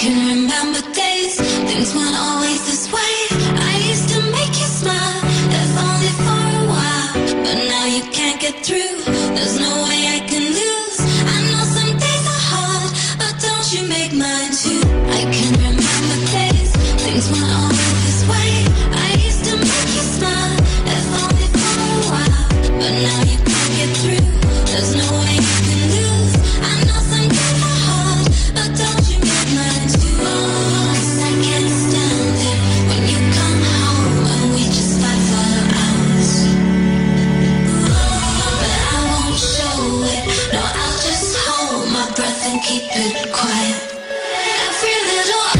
can remember days, things weren't always this way. I used to make you smile, if only for a while. But now you can't get through, there's no way I can lose. I know some days are hard, but don't you make mine too. I can remember days, things weren't always this way. I used to make you smile, if only for a while. But now you can't get through, there's no way you can lose. I know some days are hard, but don't you make mine too. 'Cause I can't stand it when you come home and we just fight for hours. But I won't show it, no, I'll just hold my breath and keep it quiet. Every little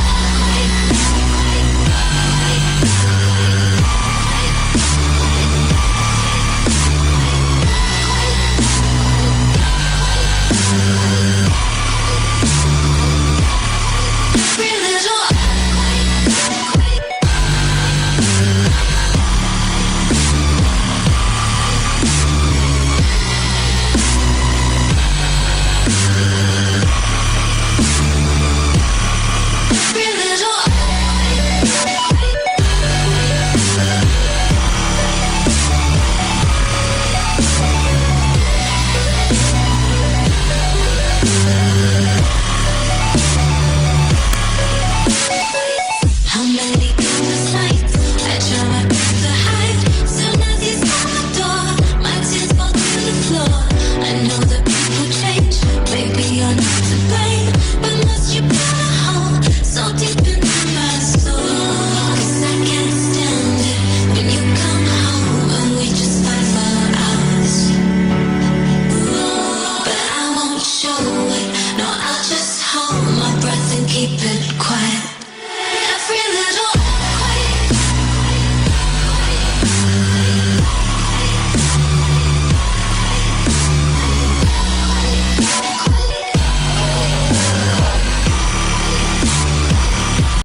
how many endless nights I try my best to hide. Soon as you slam the door, my tears fall to the floor. I know that people change, maybe you're not to blame, but must you burn a hole so deep into my soul? 'Cause I can't stand it when you come home and we just fight for hours. But I won't show it, no, I'll just hold my breath and keep it quiet.